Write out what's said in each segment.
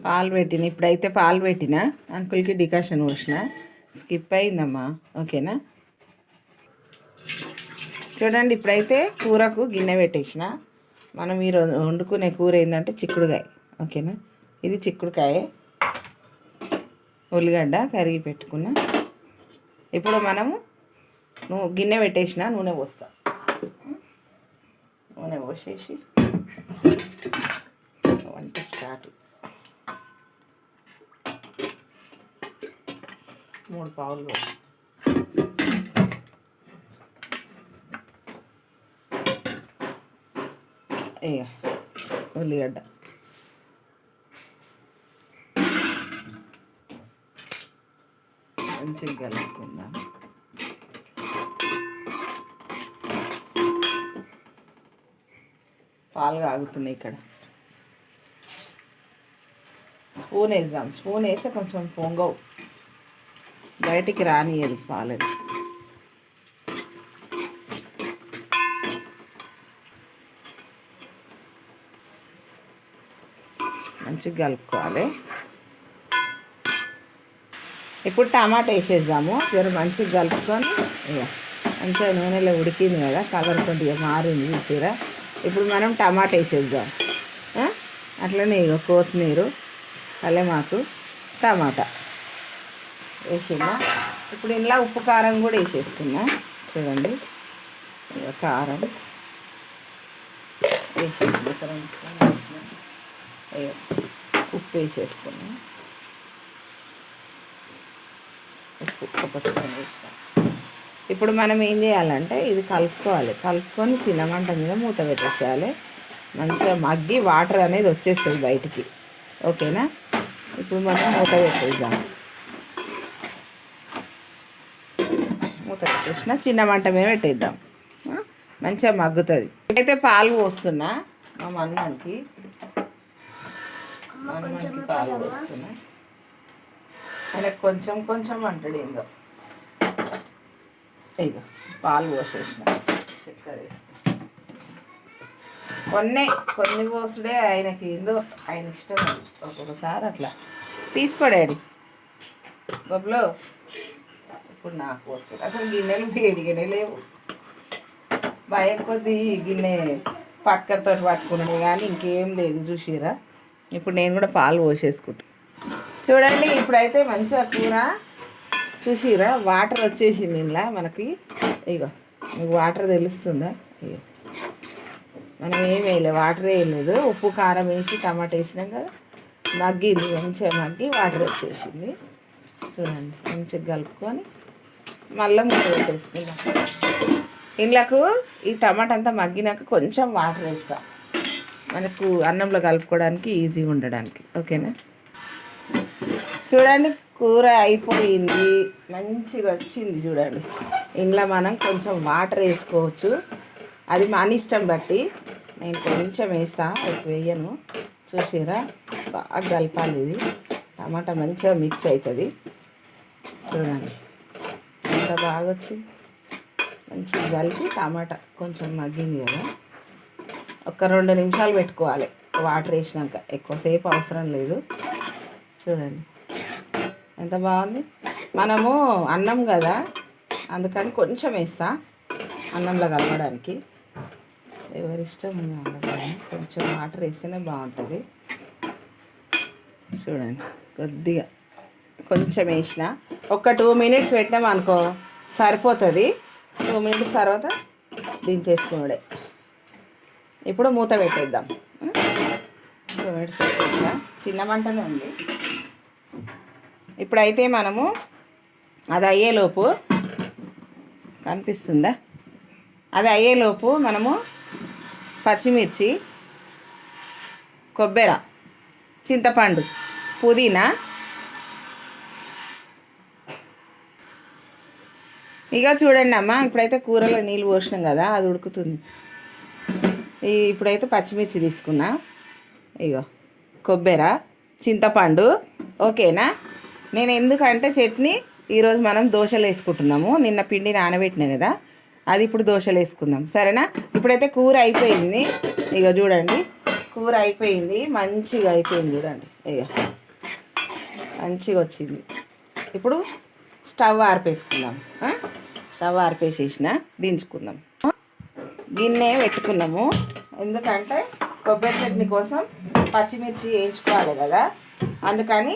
పాలు పెట్టిన ఇప్పుడైతే పాలు పెట్టిన అంకుల్కి డికాషన్ పోసిన స్కిప్ అయిందమ్మా. ఓకేనా, చూడండి ఇప్పుడైతే కూరకు గిన్నె పెట్టేసిన. మనం ఈరోజు వండుకునే కూర ఏంటంటే చిక్కుడుకాయ. ఓకేనా, ఇది చిక్కుడుకాయ, ఉల్లిగడ్డ కరిగి పెట్టుకున్నా. ఇప్పుడు మనము గిన్నె పెట్టేసిన నూనె పోస్తా. నూనె పోసేసి వంట స్టార్ట్. 3 పావులు ఉల్లిగడ్డ, మంచిగా కలుపుకుందాం. పాలు కాగుతున్నాయి. ఇక్కడ స్పూన్ వేద్దాం. స్పూన్ వేస్తే కొంచెం పొంగవు, బయటికి రానియదు పాలని. మంచిగా కలుపుకోవాలి. ఇప్పుడు టమాటా వేసేద్దాము. జర మంచిగా కలుపుకొని మంచిగా నూనెలో ఉడికింది కదా, కలర్ కొద్దిగా మారింది చూసిరా. ఇప్పుడు మనం టమాటా వేసేద్దాం. అట్లనే కొత్తిమీర, కల్లెమాకు, టమాటా వేసినా. ఇప్పుడు ఇలా ఉప్పు కారం కూడా వేసేస్తున్నా. చూడండి కారం వేసేస్తున్నా, ఉప్పు వేసేస్తున్నా. ఉప్పు ఒక స్పూన్ వేస్తా. ఇప్పుడు మనం ఏం చేయాలంటే ఇది కలుపుకోవాలి. కలుపుకొని చిన్న మంట మీద మూత పెట్టేసేయాలి. మంచిగా మగ్గి వాటర్ అనేది వచ్చేస్తుంది బయటికి. ఓకేనా, ఇప్పుడు మనం మూత పెట్టేద్దాం. మూత పెట్టేసిన చిన్న మంట మీద పెట్టేద్దాం. మంచిగా మగ్గుతుంది. అయితే పాలు పోస్తున్నా మా మన్నానికి పాలు పోస్తున్నా. ఆయనకు కొంచెం కొంచెం అంటాడు ఏందో. ఇక పాలు పోసేసిన, చక్కెర వేస్తా. కొన్ని పోసుడే ఆయనకి ఏందో, ఆయన ఇష్టం. ఒక్కొక్కసారి అట్లా తీసుకోడాడు బొబ్బులో. ఇప్పుడు నాకు పోసుకుంటా. అసలు గిన్నెలు వేడిగానే లేవు. భయం కొద్ది గిన్నె పక్కతో పట్టుకున్నాను కానీ ఇంకేం లేదు చూసిరా. ఇప్పుడు నేను కూడా పాలు పోసేసుకుంటా. చూడండి ఇప్పుడైతే మంచిగా కూర చూసిరా, వాటర్ వచ్చేసింది ఇలా మనకి. ఇగో మీకు వాటర్ తెలుస్తుందా? ఇగో మనం ఏం వేయలేదు, వాటర్ వేయలేదు. ఉప్పు కారం వేసి టమాటా వేసినాం కదా, మగ్గింది మంచిగా మగ్గి వాటర్ వచ్చేసింది. చూడండి మంచిగా కలుపుకొని మళ్ళీ మూత పెట్టేసుకుందాం. ఇండ్లకు ఈ టమాటా అంతా మగ్గినాక కొంచెం వాటర్ వేస్తా, మనకు అన్నంలో కలుపుకోవడానికి ఈజీగా ఉండడానికి. ఓకేనా, చూడండి కూర అయిపోయింది, మంచిగా వచ్చింది. చూడండి ఇంట్లో మనం కొంచెం వాటర్ వేసుకోవచ్చు, అది మన ఇష్టం బట్టి. నేను కొంచెం వేస్తా, ఎక్కువ వేయను. చూసిరా, బాగా కలపాలి. ఇది టమాటా మంచిగా మిక్స్ అవుతుంది. చూడండి ఎంత బాగా వచ్చింది. మంచిగా కలిపి టమాటా కొంచెం మగ్గింది కదా, ఒక 2 నిమిషాలు పెట్టుకోవాలి వాటర్ వేసినాక. ఎక్కువసేపు అవసరం లేదు. చూడండి ఎంత బాగుంది. మనము అన్నం కదా అందుకని కొంచెం వేస్తా అన్నంలో కలపడానికి. ఎవరిష్టం అందుకని కొంచెం వాటర్ వేస్తేనే బాగుంటుంది. చూడండి కొద్దిగా కొంచెం వేసిన, ఒక 2 మినిట్స్ పెట్టినాం అనుకో సరిపోతుంది. 2 మినిట్స్ తర్వాత దించేసుకున్నాడే. ఇప్పుడు మూత పెట్టేద్దాం. 2 మినిట్స్ పెట్టేద్దాం, చిన్న మంటనే ఉంది. ఇప్పుడైతే మనము అది అయ్యేలోపు, కనిపిస్తుందా, అది అయ్యేలోపు మనము పచ్చిమిర్చి, కొబ్బరి, చింతపండు, పుదీనా, ఇక చూడండి అమ్మ. ఇప్పుడైతే కూరలో నీళ్ళు పోసినాం కదా, అది ఉడుకుతుంది. ఇప్పుడైతే పచ్చిమిర్చి తీసుకున్నా. ఇగో కొబ్బరి, చింతపండు. ఓకేనా, నేను ఎందుకంటే చట్నీ ఈరోజు మనం దోశలు వేసుకుంటున్నాము. నిన్న పిండి నానబెట్టినా కదా, అది ఇప్పుడు దోశలు వేసుకుందాం. సరేనా, ఇప్పుడైతే కూర అయిపోయింది. ఇక చూడండి కూర అయిపోయింది, మంచిగా అయిపోయింది చూడండి. ఇక మంచిగా వచ్చింది. ఇప్పుడు స్టవ్ ఆర్పేసుకుందాం. స్టవ్ ఆర్పేసేసిన దించుకుందాం. గిన్నె పెట్టుకున్నాము, ఎందుకంటే కొబ్బరి చట్నీ కోసం పచ్చిమిర్చి వేయించుకోవాలి కదా, అందుకని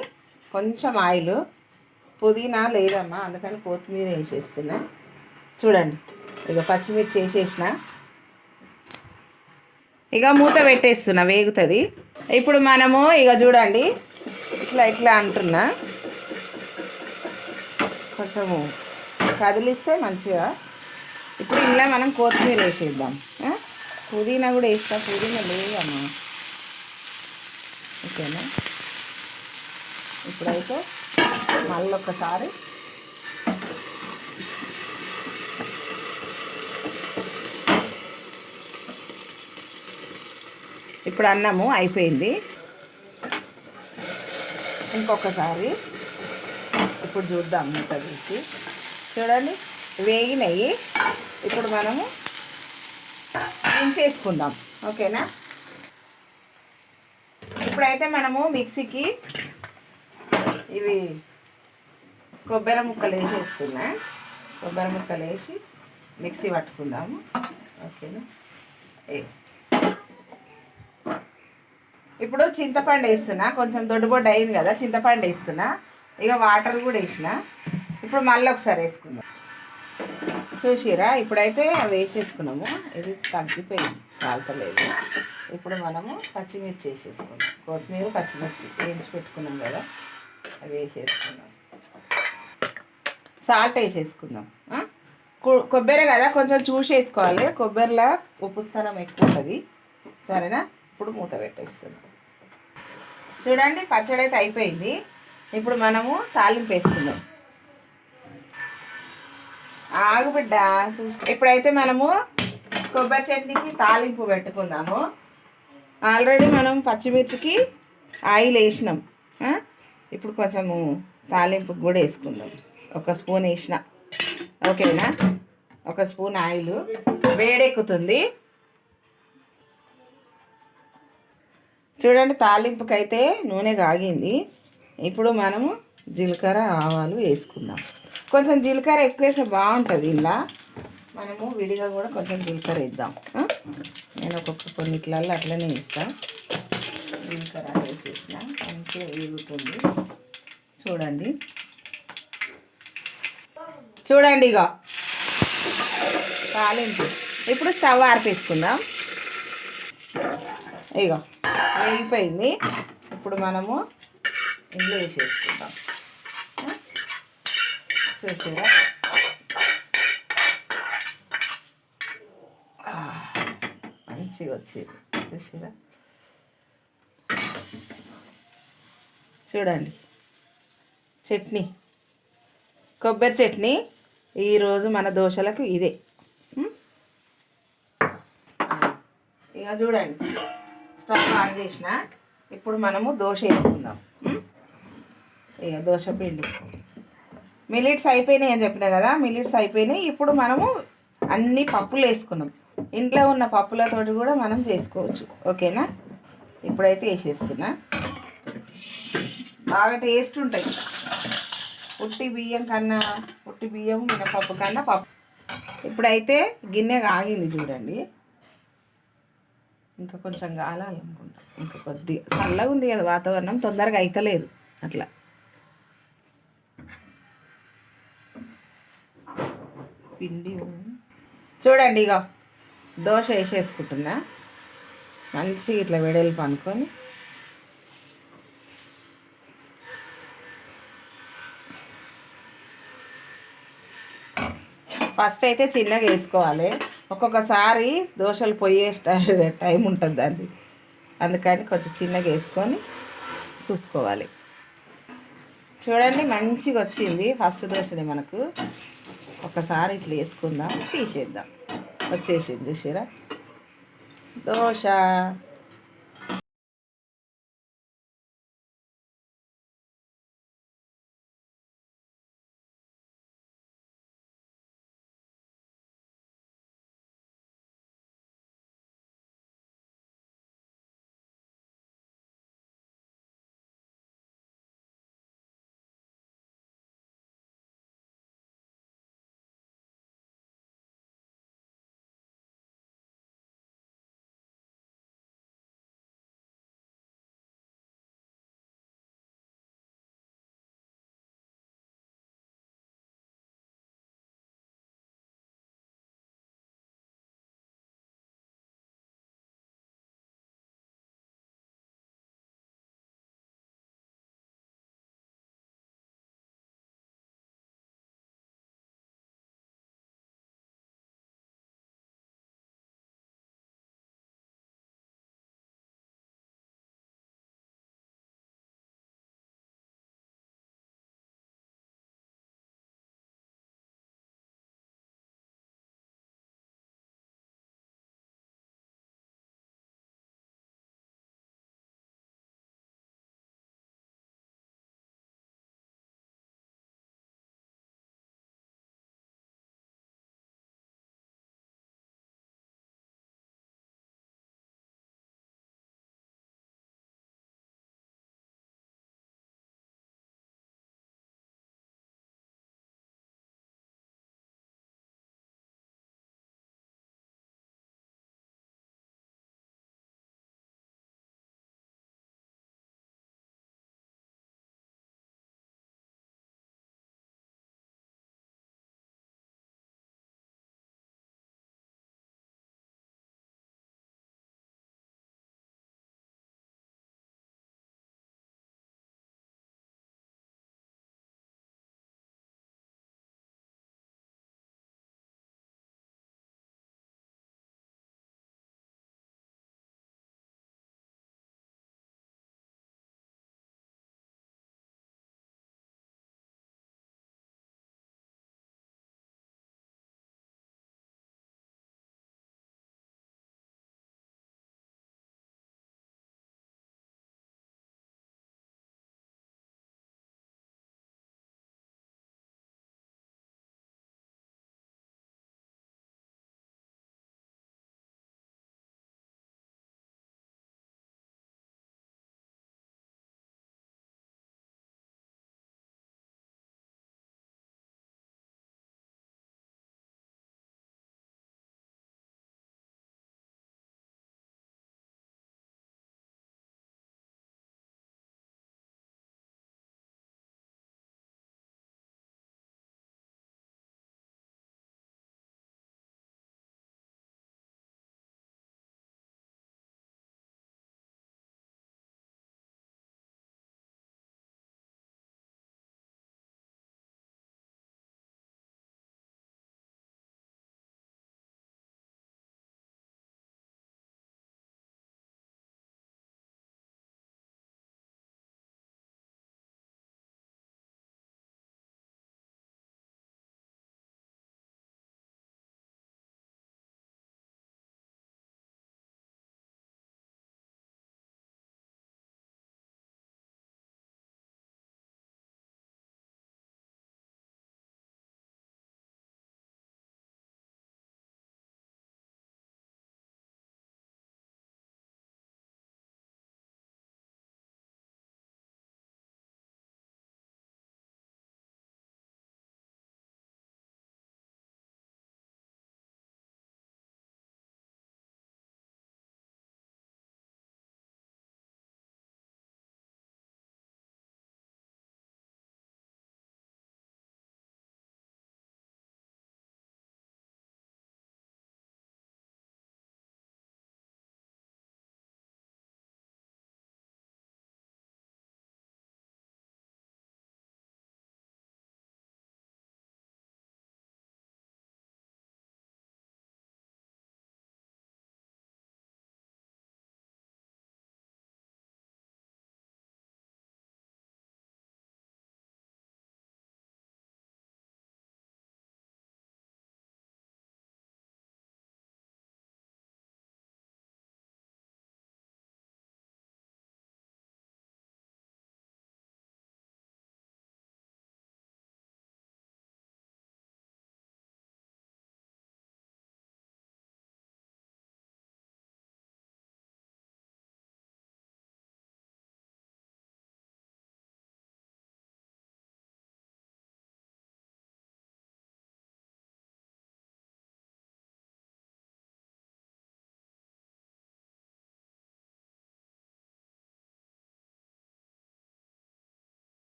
కొంచెం ఆయిల్. పుదీనా లేదమ్మా, అందుకని కొత్తిమీర వేసేస్తున్నా. చూడండి, ఇక పచ్చిమిర్చి వేసేసిన, ఇక మూత పెట్టేస్తున్నా, వేగుతుంది. ఇప్పుడు మనము ఇక చూడండి ఇట్లా ఇట్లా అంటున్నా, కొంచెము కదిలిస్తే మంచిగా. ఇప్పుడు ఇలా మనం కొత్తిమీర వేసేద్దాం. పుదీనా కూడా వేస్తా, పుదీనా లేదమ్మా. ఓకేనా, ఇప్పుడైతే మళ్ళీ ఒకసారి ఇప్పుడు అన్నము అయిపోయింది. ఇంకొకసారి ఇప్పుడు చూద్దాం, మూత తీసి చూడండి, వేగినాయి. ఇప్పుడు మనము దించేసుకుందాం. ఓకేనా, ఇప్పుడైతే మనము మిక్సీకి ఇవి కొబ్బరి ముక్కలు వేసేస్తున్నా. కొబ్బరి ముక్కలు వేసి మిక్సీ పట్టుకుందాము. ఓకేనా, ఇప్పుడు చింతపండు వేస్తున్నా. కొంచెం దొడ్డుబొడ్డు అయింది కదా, చింతపండు వేస్తున్నా. ఇక వాటర్ కూడా వేసిన. ఇప్పుడు మళ్ళీ ఒకసారి వేసుకుందాం. చూసిరా, ఇప్పుడైతే వేసేసుకున్నాము. ఇది తగ్గిపోయింది, కాల్తలేదు. ఇప్పుడు మనము పచ్చిమిర్చి వేసేసుకుందాం. కొత్తిమీర పచ్చిమిర్చి వేయించి పెట్టుకున్నాం కదా, అవి వేసేసుకుందాం. సాల్ట్ వేసేసుకుందాం. కొబ్బరి కదా, కొంచెం చూసి వేసుకోవాలి. కొబ్బరిలో ఉప్పు స్థానం ఎక్కువ ఉంటుంది. సరేనా, ఇప్పుడు మూత పెట్టేస్తున్నాం. చూడండి, పచ్చడి అయితే అయిపోయింది. ఇప్పుడు మనము తాలింపు వేసుకుందాం. ఆగు బిడ్డ, ఇప్పుడైతే మనము కొబ్బరి చట్నీకి తాలింపు పెట్టుకుందాము. ఆల్రెడీ మనం పచ్చిమిర్చికి ఆయిల్ వేసినాం. ఇప్పుడు కొంచెము తాలింపు కూడా వేసుకుందాం. ఒక స్పూన్ వేసిన. ఓకేనా, ఒక స్పూన్ ఆయిల్ వేడెక్కుతుంది. చూడండి, తాలింపుకైతే నూనె కాగింది. ఇప్పుడు మనము జీలకర్ర ఆవాలు వేసుకుందాం. కొంచెం జీలకర్ర ఎక్కువ వేస్తే బాగుంటుంది. ఇలా మనము విడిగా కూడా కొంచెం జీలకర్ర వేద్దాం. నేను కొన్నిట్లలో అట్లనే వేస్తాను. జీలకర్ర వేసేసిన, మంచిగా వేగుతుంది. చూడండి చూడండి, ఇక తాలింపు. ఇప్పుడు స్టవ్ ఆర్పేసుకుందాం. ఇక వేగిపోయింది. ఇప్పుడు మనము ఇందులో వేసేసుకుందాం. చూసారా, మంచిగా వచ్చేది. చూసారా, చూడండి చట్నీ, కొబ్బరి చట్నీ. ఈరోజు మన దోశలకు ఇదే. ఇక చూడండి, స్టవ్ ఆన్ చేసిన. ఇప్పుడు మనము దోశ వేసుకుందాం. ఇక దోశ పిండి మిలిట్స్ అయిపోయినాయి అని చెప్పినా కదా, మిలిట్స్ అయిపోయినాయి. ఇప్పుడు మనము అన్ని పప్పులు వేసుకున్నాం. ఇంట్లో ఉన్న పప్పులతోటి కూడా మనం చేసుకోవచ్చు. ఓకేనా, ఇప్పుడైతే వేసేస్తున్నా. బాగా టేస్ట్ ఉంటాయి. ఉట్టి బియ్యం కన్నా, ఉట్టి బియ్యం మినపప్పు కన్నా పప్పు. ఇప్పుడైతే గిన్నె ఆగింది చూడండి. ఇంకా కొంచెం కాలాలనుకుంటా, ఇంకా కొద్దిగా చల్లగా ఉంది కదా వాతావరణం, తొందరగా అయితలేదు అట్లా. పిండి చూడండి, ఇక దోశ వేసేసుకుంటున్నా. మంచిగా ఇట్లా వెడల్పు అనుకొని ఫస్ట్ అయితే చిన్నగా వేసుకోవాలి. ఒక్కొక్కసారి దోశలు పొయ్యే టైం ఉంటుంది దాన్ని, అందుకని కొంచెం చిన్నగా వేసుకొని చూసుకోవాలి. చూడండి, మంచిగా వచ్చింది ఫస్ట్ దోశని మనకు. ఒకసారి ఇట్లా వేసుకుందాం, తీసేద్దాం. వచ్చేసింది చూసారా దోశ.